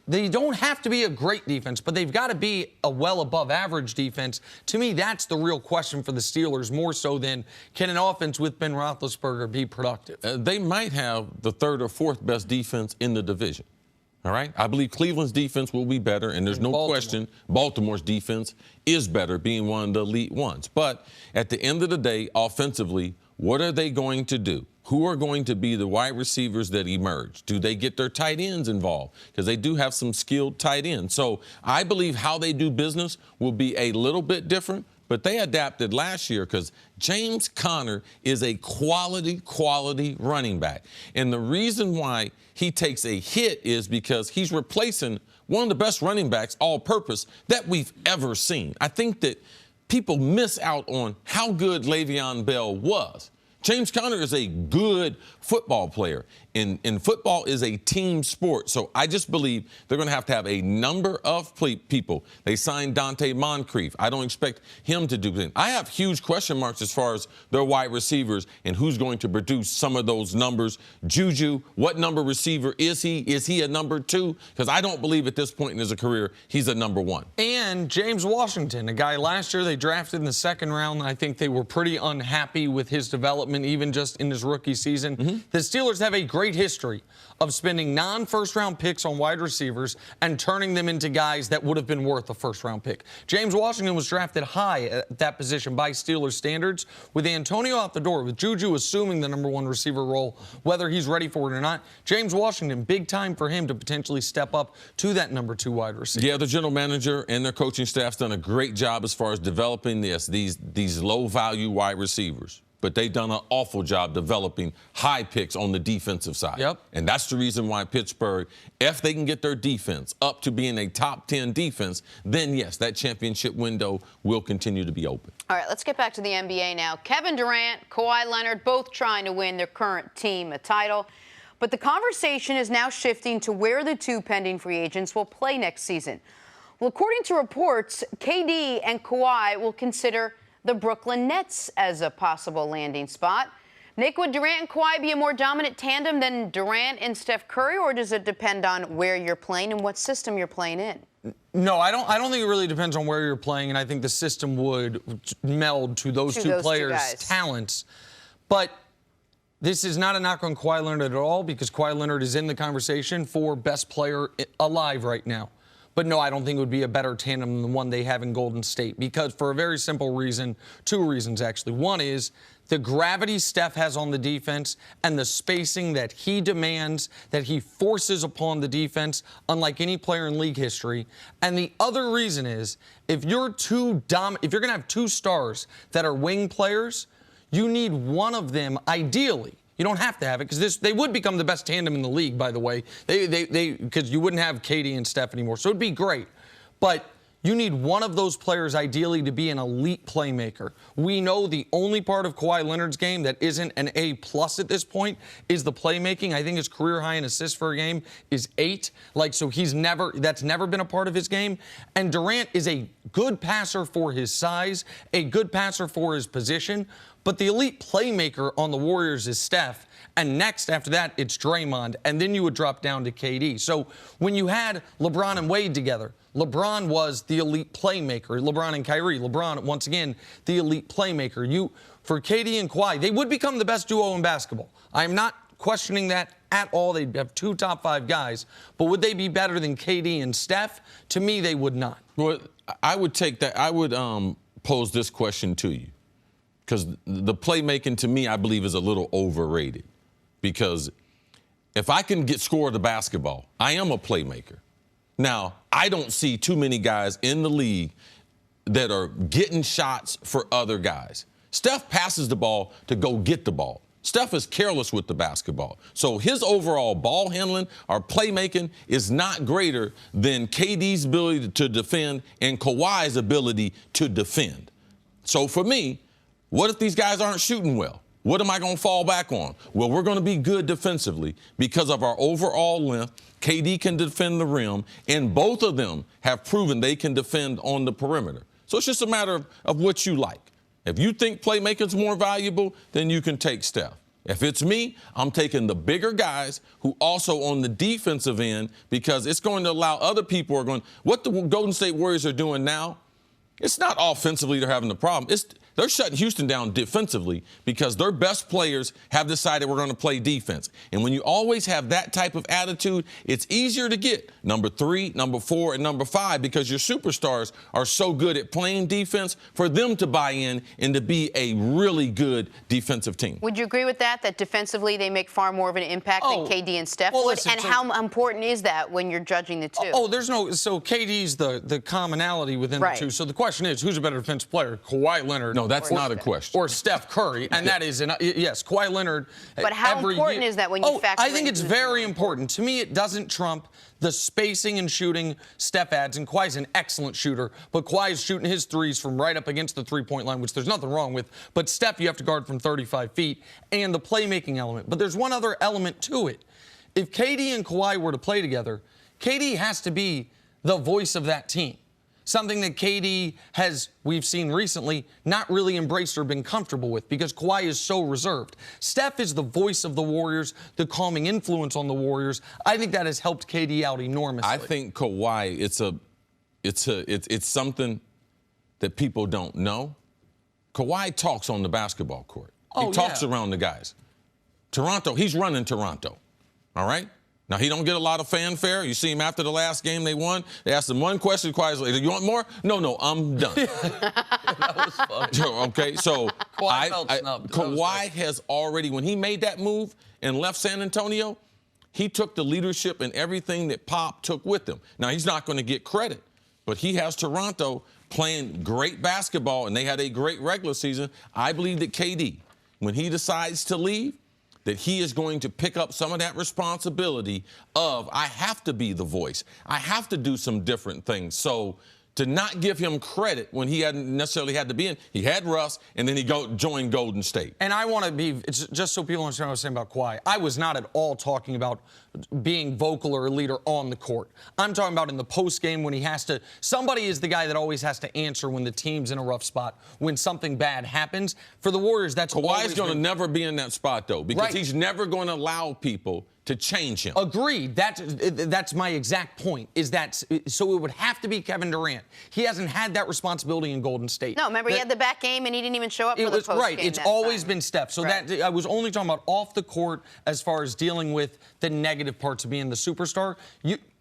they don't have to be a great defense, but they've got to be a well above average defense. To me, that's the real question for the Steelers, more so than can an offense with Ben Roethlisberger be productive? They might have the 3rd or 4th best defense in the division. All right? I believe Cleveland's defense will be better, and there's no question Baltimore's defense is better, being one of the elite ones. But at the end of the day, offensively, what are they going to do? Who are going to be the wide receivers that emerge? Do they get their tight ends involved? Because they do have some skilled tight ends. So I believe how they do business will be a little bit different, but they adapted last year because James Conner is a quality running back. And the reason why he takes a hit is because he's replacing one of the best running backs all-purpose that we've ever seen. I think that people miss out on how good Le'Veon Bell was. James Conner is a good football player, and football is a team sport. So I just believe they're going to have a number of people. They signed Dante Moncrief. I don't expect him to do anything. I have huge question marks as far as their wide receivers and who's going to produce some of those numbers. Juju, what number receiver is he? Is he a number 2? Because I don't believe at this point in his career he's a number 1. And James Washington, a guy last year they drafted in the 2nd round. I think they were pretty unhappy with his development, even just in his rookie season. The Steelers have a great history of spending non-first-round picks on wide receivers and turning them into guys that would have been worth a first-round pick. James Washington was drafted high at that position by Steelers standards. With Antonio out the door, with Juju assuming the number 1 receiver role, whether he's ready for it or not, James Washington, big time for him to potentially step up to that number 2 wide receiver. Yeah, the general manager and their coaching staff's done a great job as far as developing these low-value wide receivers. But they've done an awful job developing high picks on the defensive side. Yep. And that's the reason why Pittsburgh, if they can get their defense up to being a top 10 defense, then yes, that championship window will continue to be open. All right, let's get back to the NBA now. Kevin Durant, Kawhi Leonard, both trying to win their current team a title. But the conversation is now shifting to where the 2 pending free agents will play next season. Well, according to reports, KD and Kawhi will consider the Brooklyn Nets as a possible landing spot. Nick, would Durant and Kawhi be a more dominant tandem than Durant and Steph Curry, or does it depend on where you're playing and what system you're playing in? No, I don't think it really depends on where you're playing, and I think the system would meld to those two players' talents. But this is not a knock on Kawhi Leonard at all, because Kawhi Leonard is in the conversation for best player alive right now. But no, I don't think it would be a better tandem than the one they have in Golden State, because for a very simple reason, 2 reasons actually. One is the gravity Steph has on the defense and the spacing that he demands, that he forces upon the defense, unlike any player in league history. And the other reason is if you're going to have 2 stars that are wing players, you need one of them ideally. You don't have to have it, because they would become the best tandem in the league, by the way. Because you wouldn't have KD and Steph anymore. So it'd be great. But you need one of those players ideally to be an elite playmaker. We know the only part of Kawhi Leonard's game that isn't an A+ at this point is the playmaking. I think his career high in assists for a game is 8. So that's never been a part of his game. And Durant is a good passer for his size, a good passer for his position. But the elite playmaker on the Warriors is Steph. And next, after that, it's Draymond. And then you would drop down to KD. So when you had LeBron and Wade together, LeBron was the elite playmaker. LeBron and Kyrie. LeBron, once again, the elite playmaker. For KD and Kawhi, they would become the best duo in basketball. I am not questioning that at all. They'd have 2 top 5 guys. But would they be better than KD and Steph? To me, they would not. Well, I would take that. I would pose this question to you, because the playmaking, to me, I believe is a little overrated. Because if I can score the basketball, I am a playmaker. Now, I don't see too many guys in the league that are getting shots for other guys. Steph passes the ball to go get the ball. Steph is careless with the basketball. So his overall ball handling or playmaking is not greater than KD's ability to defend and Kawhi's ability to defend. So for me, what if these guys aren't shooting well? What am I going to fall back on? Well, we're going to be good defensively because of our overall length. KD can defend the rim, and both of them have proven they can defend on the perimeter. So it's just a matter of what you like. If you think playmaking's more valuable, then you can take Steph. If it's me, I'm taking the bigger guys who also on the defensive end, because it's going to allow other people who are going. What the Golden State Warriors are doing now, it's not offensively they're having the problem. They're shutting Houston down defensively because their best players have decided we're going to play defense. And when you always have that type of attitude, it's easier to get number 3, number 4, and number 5 because your superstars are so good at playing defense for them to buy in and to be a really good defensive team. Would you agree with that defensively they make far more of an impact than KD and Steph would? Listen, and how important is that when you're judging the two? So KD's the commonality within the two. So the question is, who's a better defensive player, Kawhi Leonard? No, that's not a question. Or Steph Curry, and that is, yes, Kawhi Leonard. But how important is that when you factor in? I think it's very important. To me, it doesn't trump the spacing and shooting Steph adds, and Kawhi's an excellent shooter, but Kawhi is shooting his threes from right up against the three-point line, which there's nothing wrong with. But Steph, you have to guard from 35 feet, and the playmaking element. But there's one other element to it. If KD and Kawhi were to play together, KD has to be the voice of that team. Something that KD has, we've seen recently, not really embraced or been comfortable with because Kawhi is so reserved. Steph is the voice of the Warriors, the calming influence on the Warriors. I think that has helped KD out enormously. I think Kawhi, it's something that people don't know. Kawhi talks on the basketball court. He talks around the guys. Toronto, he's running Toronto, all right? Now, he don't get a lot of fanfare. You see him after the last game they won. They asked him one question. Kawhi's like, you want more? No, I'm done. That was fun. Okay, so Kawhi has already, when he made that move and left San Antonio, he took the leadership and everything that Pop took with him. Now, he's not going to get credit, but he has Toronto playing great basketball, and they had a great regular season. I believe that KD, when he decides to leave, that he is going to pick up some of that responsibility of, I have to be the voice. I have to do some different things. So to not give him credit when he hadn't necessarily had to be in, he had Russ, and then he joined Golden State. And I want to be, just so people understand what I was saying about Kawhi, I was not at all talking about being vocal or a leader on the court. I'm talking about in the post game when he has to, somebody is the guy that always has to answer when the team's in a rough spot, when something bad happens. For the Warriors, that's Kawhi's going to never be in that spot, though, because he's never going to allow people to change him. Agreed. That's my exact point, is that so it would have to be Kevin Durant. He hasn't had that responsibility in Golden State. No, remember he had the back game and he didn't even show up for the post game. Right. It's always been Steph. So that I was only talking about off the court as far as dealing with the negative parts of being the superstar.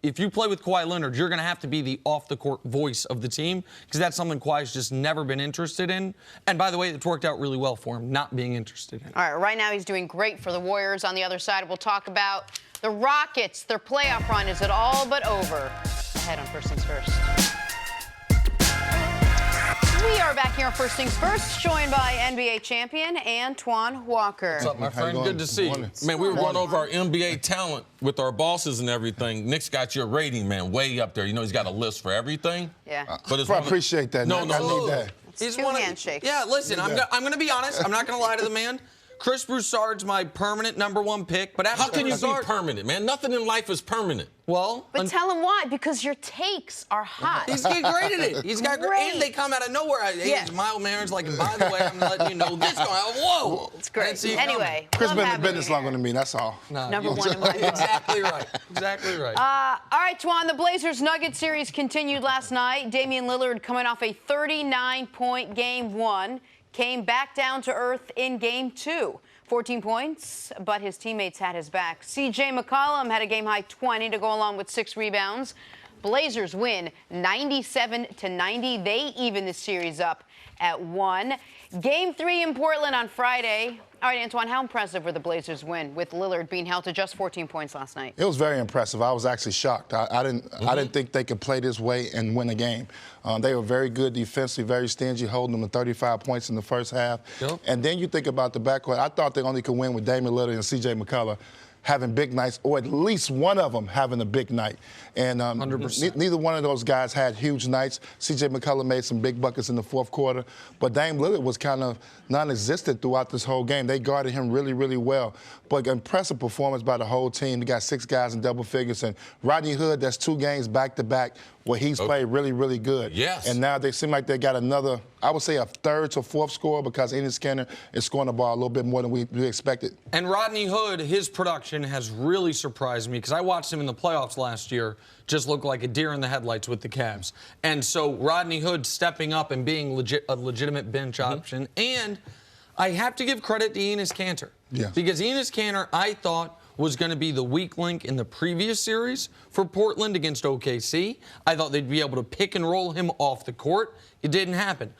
If you play with Kawhi Leonard, you're going to have to be the off-the-court voice of the team because that's something Kawhi's just never been interested in. And by the way, it's worked out really well for him, not being interested in. All right, right now he's doing great for the Warriors. On the other side, we'll talk about the Rockets. Their playoff run, is it all but over? Ahead on First Things First. We are back here on First Things First, joined by NBA champion Antoine Walker. What's up, my friend? Good to see you. Man, we were going over our NBA talent with our bosses and everything. Nick's got your rating, man, way up there. You know he's got a list for everything. Yeah. But I appreciate that. No, I need that. It's two handshakes. Yeah, listen, I'm going to be honest. I'm not going to lie to the man. Chris Broussard's my permanent #1 pick. But how can you be permanent, man? Nothing in life is permanent. Well, but tell him why, because your takes are hot. He's great at it. He's got great, and they come out of nowhere. He's mild mannered, like, and by the way, I'm letting you know this going. Whoa, it's great. Anyway, Chris been in business longer than me. That's all. No, #1 in my book. Exactly right. Exactly right. All right, Twan. The Blazers-Nuggets series continued last night. Damian Lillard coming off a 39-point Game 1, came back down to earth in Game 2. 14 points, but his teammates had his back. C.J. McCollum had a game-high 20 to go along with 6 rebounds. Blazers win 97-90. They even the series up at 1. Game 3 in Portland on Friday. All right, Antoine, how impressive were the Blazers' win with Lillard being held to just 14 points last night? It was very impressive. I was actually shocked. I didn't think they could play this way and win a game. They were very good defensively, very stingy, holding them to 35 points in the first half. Yep. And then you think about the backcourt. I thought they only could win with Damian Lillard and C.J. McCullough having big nights, or at least one of them having a big night. And 100%. Neither one of those guys had huge nights. C.J. McCullough made some big buckets in the fourth quarter, but Dame Lillard was kind of non-existent throughout this whole game. They guarded him really, really well. But impressive performance by the whole team. They got 6 guys in double figures. And Rodney Hood, that's 2 games back-to-back where he's played really, really good. Yes. And now they seem like they got another, I would say a third to fourth scorer, because Enes Kanter is scoring the ball a little bit more than we expected. And Rodney Hood, his production has really surprised me because I watched him in the playoffs last year just look like a deer in the headlights with the Cavs. And so Rodney Hood stepping up and being a legitimate bench option. And I have to give credit to Enes Kanter. Yeah. Because Enes Kanter, I thought, was going to be the weak link in the previous series for Portland against OKC. I thought they'd be able to pick and roll him off the court. It didn't happen.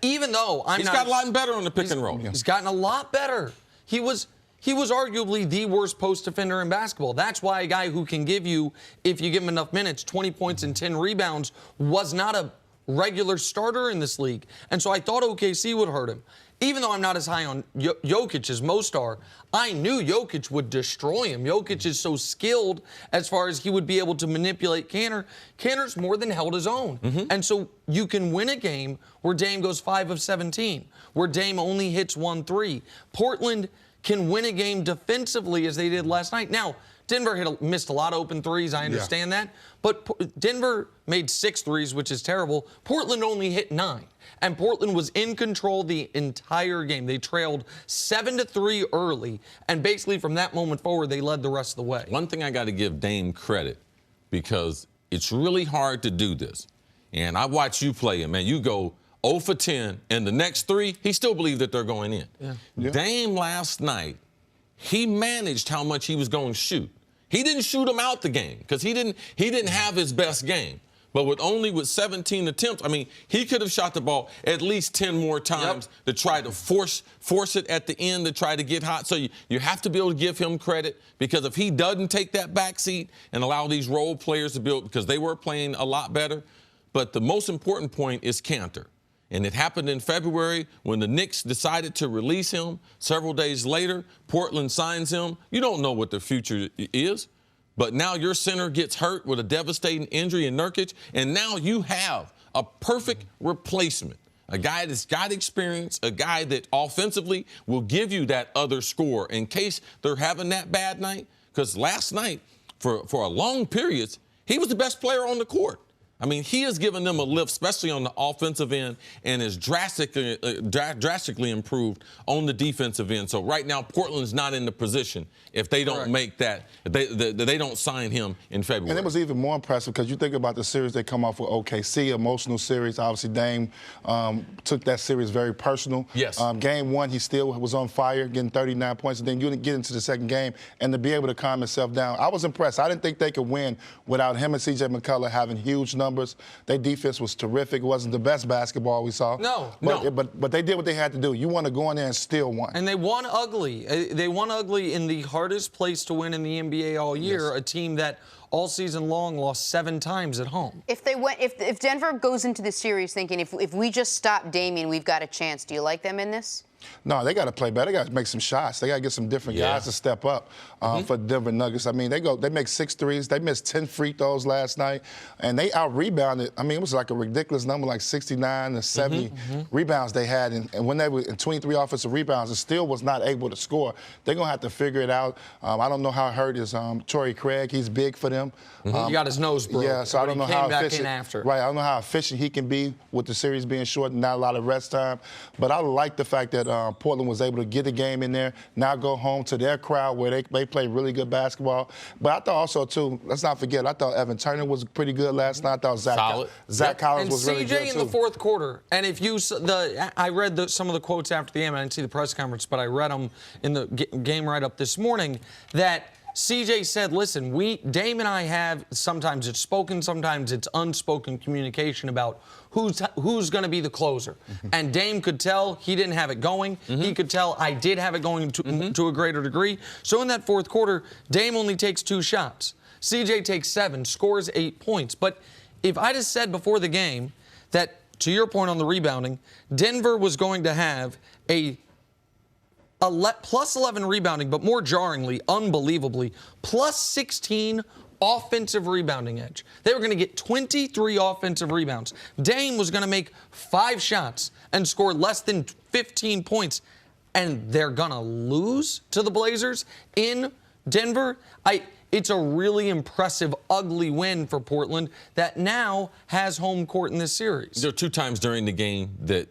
Even though He's got a lot better on the pick and roll. He's gotten a lot better. He was arguably the worst post defender in basketball. That's why a guy who can give you, if you give him enough minutes, 20 points and 10 rebounds, was not a regular starter in this league. And so I thought OKC would hurt him. Even though I'm not as high on Jokic as most are, I knew Jokic would destroy him. Jokic is so skilled as far as he would be able to manipulate Kanter. Kanter's more than held his own. And so you can win a game where Dame goes 5 of 17, where Dame only hits 1 3. Portland can win a game defensively as they did last night. Now, Denver missed a lot of open threes. I understand that. But Denver made 6 threes, which is terrible. Portland only hit 9. And Portland was in control the entire game. They trailed 7-3 early. And basically from that moment forward, they led the rest of the way. One thing I got to give Dame credit, because it's really hard to do this. And I watch you play him, man. You go 0 for 10, and the next 3, he still believed that they're going in. Yeah. Dame last night, he managed how much he was going to shoot. He didn't shoot him out the game because he didn't have his best game. But with 17 attempts, I mean, he could have shot the ball at least 10 more times to try to force it at the end to try to get hot. So you have to be able to give him credit, because if he doesn't take that backseat and allow these role players to build, because they were playing a lot better. But the most important point is Kanter. And it happened in February when the Knicks decided to release him. Several days later, Portland signs him. You don't know what the future is. But now your center gets hurt with a devastating injury in Nurkic, and now you have a perfect replacement. A guy that's got experience, a guy that offensively will give you that other score in case they're having that bad night. Because last night, for a long period, he was the best player on the court. I mean, he has given them a lift, especially on the offensive end, and is drastically improved on the defensive end. So right now, Portland's not in the position if they don't make that, they don't sign him in February. And it was even more impressive because you think about the series they come off with OKC, emotional series. Obviously, Dame took that series very personal. Yes. Game 1, he still was on fire, getting 39 points, and then you didn't get into the second game, and to be able to calm himself down. I was impressed. I didn't think they could win without him and C.J. McCullough having huge numbers. Their defense was terrific. It wasn't the best basketball we saw. But they did what they had to do. You want to go in there and steal one. And they won ugly. They won ugly in the hardest place to win in the NBA all year, a team that all season long lost 7 times at home. If Denver goes into the series thinking if we just stop Damian, we've got a chance, do you like them in this? No, they got to play better. They got to make some shots. They got to get some different guys to step up for Denver Nuggets. I mean, they make 6 threes. They missed 10 free throws last night, and they out-rebounded. I mean, it was like a ridiculous number, like 69 to 70 rebounds they had. And when they were in 23 offensive rebounds, and still was not able to score. They're going to have to figure it out. I don't know how hurt is Torrey Craig. He's big for them. He got his nose broke. Yeah, so I don't know how efficient. Right, I don't know how efficient he can be with the series being short and not a lot of rest time. But I like the fact that Portland was able to get the game in there, now go home to their crowd where they play really good basketball. But I thought also, too, let's not forget, I thought Evan Turner was pretty good last night. I thought Zach Collins was really good, And CJ in the fourth quarter. And if you I read some of the quotes after the game. I didn't see the press conference, but I read them in the game write-up this morning that CJ said, listen, Dame and I have, sometimes it's spoken, sometimes it's unspoken communication about who's going to be the closer. And Dame could tell he didn't have it going. He could tell I did have it going to a greater degree. So in that fourth quarter, Dame only takes 2 shots. CJ takes 7, scores 8 points. But if I just said before the game that, to your point on the rebounding, Denver was going to have a plus 11 rebounding, but more jarringly, unbelievably, plus 16 offensive rebounding edge. They were going to get 23 offensive rebounds. Dame was going to make 5 shots and score less than 15 points, and they're going to lose to the Blazers in Denver. It's a really impressive, ugly win for Portland that now has home court in this series. There are 2 times during the game that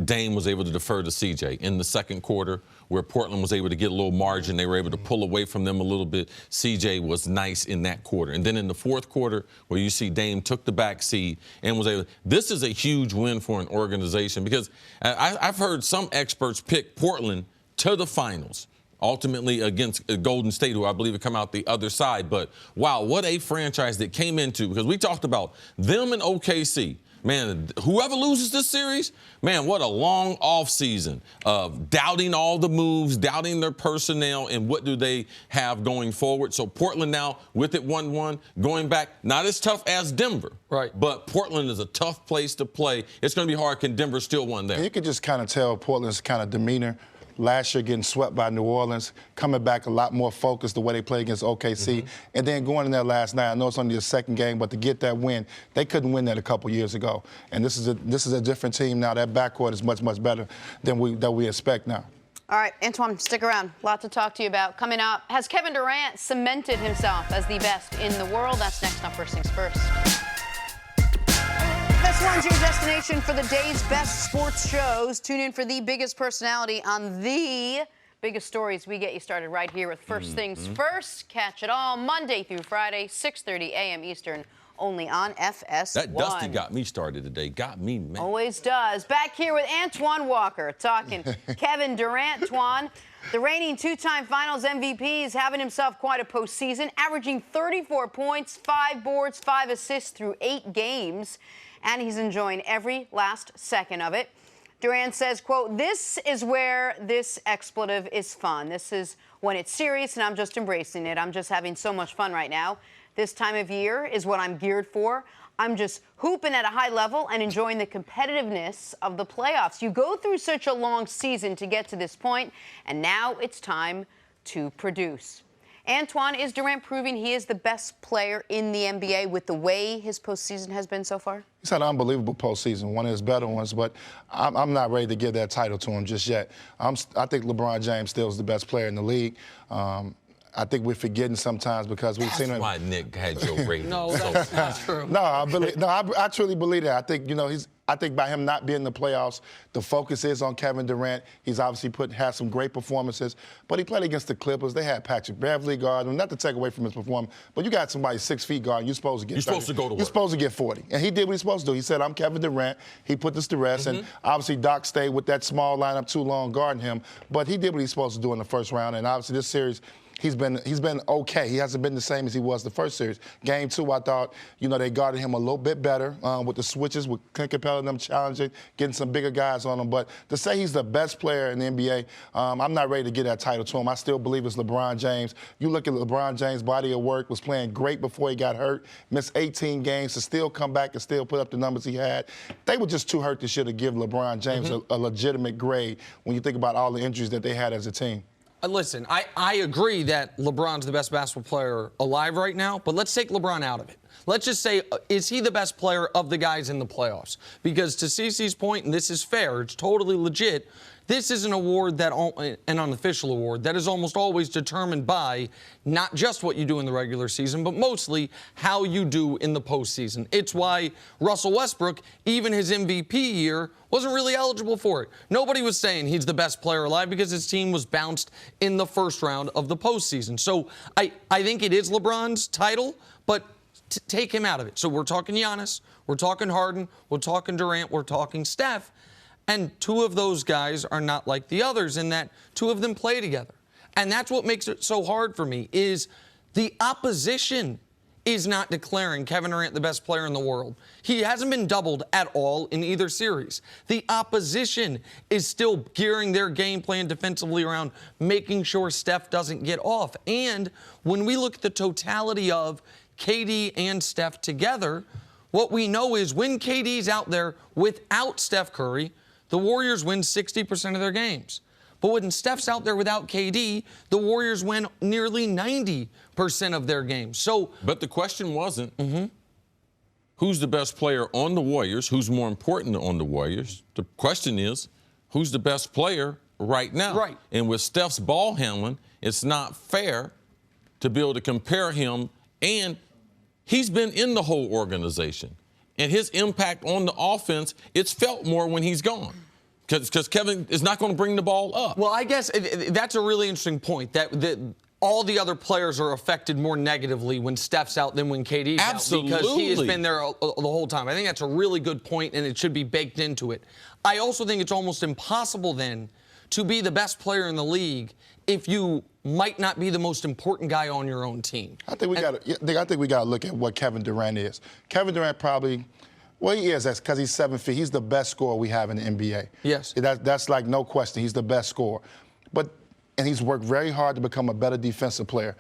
Dame was able to defer to CJ. In the second quarter, where Portland was able to get a little margin, they were able to pull away from them a little bit. CJ was nice in that quarter. And then in the fourth quarter, where you see Dame took the back seat and was able. This is a huge win for an organization because I've heard some experts pick Portland to the finals, ultimately against Golden State, who I believe would come out the other side. But wow, what a franchise that came into, because we talked about them and OKC. Man, whoever loses this series, man, what a long offseason of doubting all the moves, doubting their personnel, and what do they have going forward. So Portland now with it 1-1, going back, not as tough as Denver. Right. But Portland is a tough place to play. It's going to be hard. Can Denver still win there? You can just kind of tell Portland's kind of demeanor. Last year getting swept by New Orleans, coming back a lot more focused the way they played against OKC, and then going in there last night. I know it's only the second game, but to get that win, they couldn't win that a couple years ago. And this is a different team now. That backcourt is much, much better than we expect now. All right, Antoine, stick around. A lot to talk to you about. Coming up, has Kevin Durant cemented himself as the best in the world? That's next on First Things First. This one's your destination for the day's best sports shows. Tune in for the biggest personality on the biggest stories. We get you started right here with First Things First. Catch it all Monday through Friday, 6:30 a.m. Eastern, only on FS1. That Dusty got me started today. Got me, man. Always does. Back here with Antoine Walker talking Kevin Durant. Antoine, the reigning 2-time Finals MVP, is having himself quite a postseason, averaging 34 points, 5 boards, 5 assists through 8 games. And he's enjoying every last second of it. Durant says, quote, "This is where this expletive is fun. This is when it's serious, and I'm just embracing it. I'm just having so much fun right now. This time of year is what I'm geared for. I'm just hooping at a high level and enjoying the competitiveness of the playoffs. You go through such a long season to get to this point, and now it's time to produce." Antoine, is Durant proving he is the best player in the NBA with the way his postseason has been so far? He's had an unbelievable postseason, one of his better ones, but I'm not ready to give that title to him just yet. I think LeBron James still is the best player in the league. I think we're forgetting sometimes because we've seen him. That's why Nick had your rating. No, that's not true. No, I truly believe that. I think, I think by him not being in the playoffs, the focus is on Kevin Durant. He's obviously had some great performances, but he played against the Clippers. They had Patrick Beverly guarding him, not to take away from his performance, but you got somebody 6 feet guarding. You're supposed to get 30. You're supposed to go to work. You're supposed to get 40. And he did what he's supposed to do. He said, I'm Kevin Durant. He put this to rest. And obviously Doc stayed with that small lineup too long guarding him, but he did what he's supposed to do in the first round. And obviously this series, he's been okay. He hasn't been the same as he was the first series. Game 2, I thought, they guarded him a little bit better with the switches, with Clint Capella and them challenging, getting some bigger guys on him. But to say he's the best player in the NBA, I'm not ready to give that title to him. I still believe it's LeBron James. You look at LeBron James' body of work, was playing great before he got hurt, missed 18 games to still come back and still put up the numbers he had. They were just too hurt this year to give LeBron James a legitimate grade when you think about all the injuries that they had as a team. Listen, I agree that LeBron's the best basketball player alive right now, but let's take LeBron out of it. Let's just say, is he the best player of the guys in the playoffs? Because to Cece's point, and this is fair, it's totally legit, this is an award an unofficial award that is almost always determined by not just what you do in the regular season, but mostly how you do in the postseason. It's why Russell Westbrook, even his MVP year, wasn't really eligible for it. Nobody was saying he's the best player alive because his team was bounced in the first round of the postseason. So I think it is LeBron's title, but take him out of it. So we're talking Giannis, we're talking Harden, we're talking Durant, we're talking Steph. And two of those guys are not like the others in that two of them play together. And that's what makes it so hard for me is the opposition is not declaring Kevin Durant the best player in the world. He hasn't been doubled at all in either series. The opposition is still gearing their game plan defensively around making sure Steph doesn't get off. And when we look at the totality of KD and Steph together, what we know is when KD's out there without Steph Curry, the Warriors win 60% of their games. But when Steph's out there without KD, the Warriors win nearly 90% of their games. But the question wasn't who's the best player on the Warriors, who's more important on the Warriors. The question is, who's the best player right now? Right. And with Steph's ball handling, it's not fair to be able to compare him. And he's been in the whole organization. And his impact on the offense, it's felt more when he's gone. Because Kevin is not going to bring the ball up. Well, I guess that's a really interesting point, that all the other players are affected more negatively when Steph's out than when KD's Absolutely. out. Because he has been there the whole time. I think that's a really good point, and it should be baked into it. I also think it's almost impossible then to be the best player in the league if you might not be the most important guy on your own team. I think we got to look at what Kevin Durant is. Kevin Durant probably, well, he is. That's because he's 7 feet. He's the best scorer we have in the NBA. Yes. That's like no question. He's the best scorer. And he's worked very hard to become a better defensive player.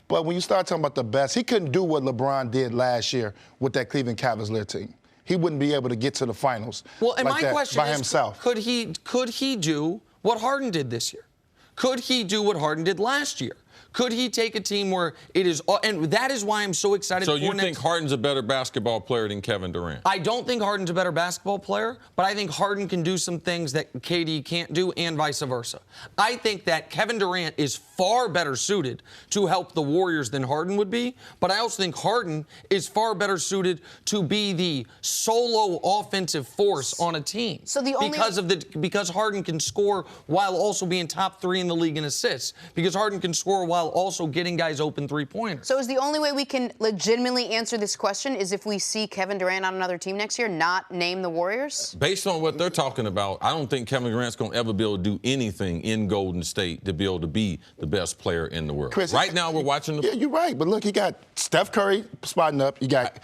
But when you start talking about the best, he couldn't do what LeBron did last year with that Cleveland Cavaliers team. He wouldn't be able to get to the finals like that by himself. Could he do what Harden did this year? Could he do what Harden did last year? Could he take a team where it is, and that is why I'm so excited. So you think Harden's a better basketball player than Kevin Durant? I don't think Harden's a better basketball player, but I think Harden can do some things that KD can't do and vice versa. I think that Kevin Durant is far better suited to help the Warriors than Harden would be, but I also think Harden is far better suited to be the solo offensive force on a team. So because Harden can score while also being top 3 in the league in assists, because Harden can score while also getting guys open three-pointers. So is the only way we can legitimately answer this question is if we see Kevin Durant on another team next year, not name the Warriors? Based on what they're talking about, I don't think Kevin Durant's going to ever be able to do anything in Golden State to be able to be the best player in the world. Chris, right now, we're watching the... Yeah, you're right. But look, you got Steph Curry spotting up. You got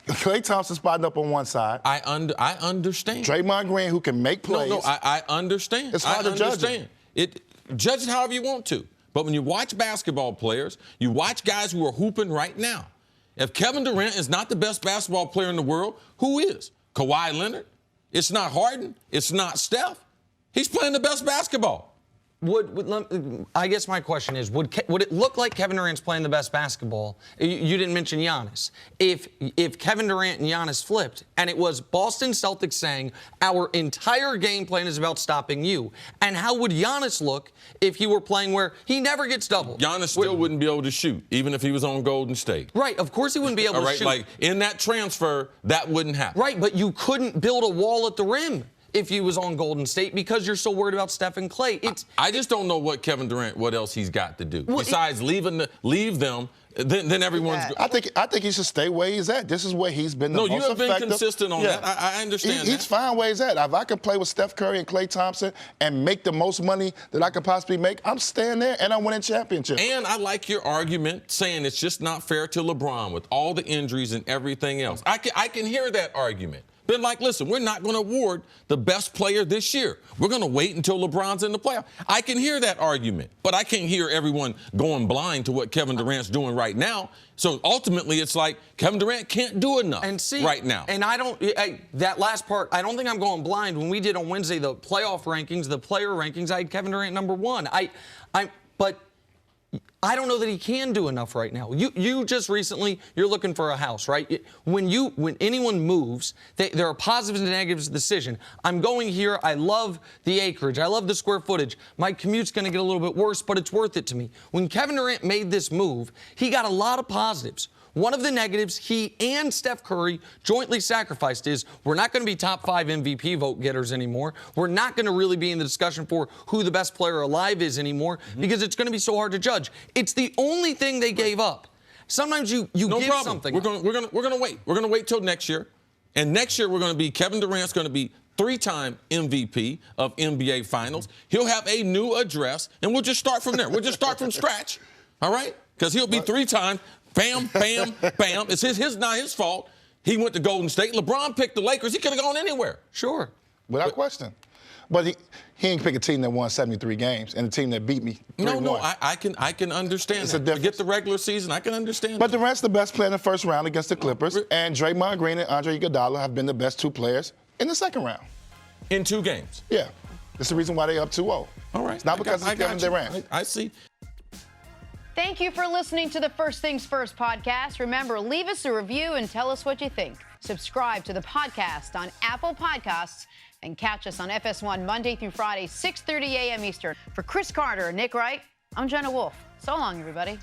Klay Thompson spotting up on one side. I understand. Draymond Green, who can make plays. No, I understand. It's hard to judge him. Judge it however you want to. But when you watch basketball players, you watch guys who are hooping right now. If Kevin Durant is not the best basketball player in the world, who is? Kawhi Leonard? It's not Harden. It's not Steph. He's playing the best basketball. I guess my question is, would it look like Kevin Durant's playing the best basketball? You didn't mention Giannis. If Kevin Durant and Giannis flipped, and it was Boston Celtics saying, our entire game plan is about stopping you, and how would Giannis look if he were playing where he never gets doubled? Giannis still wouldn't be able to shoot, even if he was on Golden State. Right, of course he wouldn't be able to shoot. Like, in that transfer, that wouldn't happen. Right, but you couldn't build a wall at the rim if he was on Golden State because you're so worried about Steph and Klay. I just don't know what Kevin Durant, what else he's got to do. Besides leave them, then everyone's... I think he should stay where he's at. This is where he's been the most effective. No, you have been consistent on that. I understand that. He's fine where he's at. If I can play with Steph Curry and Klay Thompson and make the most money that I could possibly make, I'm staying there and I'm winning championships. And I like your argument saying it's just not fair to LeBron with all the injuries and everything else. I can hear that argument. Been like, listen, we're not going to award the best player this year. We're going to wait until LeBron's in the playoff. I can hear that argument, but I can't hear everyone going blind to what Kevin Durant's doing right now. So ultimately, it's like Kevin Durant can't do enough right now. And that last part, I don't think I'm going blind. When we did on Wednesday the playoff rankings, the player rankings, I had Kevin Durant number 1. But I don't know that he can do enough right now. You just recently, you're looking for a house, right? When anyone moves, there are positives and negatives to the decision. I'm going here. I love the acreage. I love the square footage. My commute's going to get a little bit worse, but it's worth it to me. When Kevin Durant made this move, he got a lot of positives. One of the negatives he and Steph Curry jointly sacrificed is we're not going to be top 5 MVP vote getters anymore. We're not going to really be in the discussion for who the best player alive is anymore because it's going to be so hard to judge. It's the only thing they gave up. Sometimes you no give problem. something. We're going to wait. We're going to wait till next year. And next year we're going to be Kevin Durant's going to be 3-time MVP of NBA Finals. He'll have a new address, and we'll just start from there. We'll just start from scratch. All right? Because he'll be 3-time. Bam, bam, bam. It's not his fault. He went to Golden State. LeBron picked the Lakers. He could have gone anywhere. Sure. Without question. But he ain't pick a team that won 73 games and a team that beat me 3-1. No, I can understand It's that. a difference. Forget the regular season. I can understand But that. Durant's the best player in the first round against the Clippers, and Draymond Green and Andre Iguodala have been the best 2 players in the second round. In 2 games. Yeah. That's the reason why they're up 2-0. All right. It's not because it's Kevin Durant. I see. Thank you for listening to the First Things First podcast. Remember, leave us a review and tell us what you think. Subscribe to the podcast on Apple Podcasts and catch us on FS1 Monday through Friday, 6:30 a.m. Eastern. For Cris Carter and Nick Wright, I'm Jenna Wolfe. So long, everybody.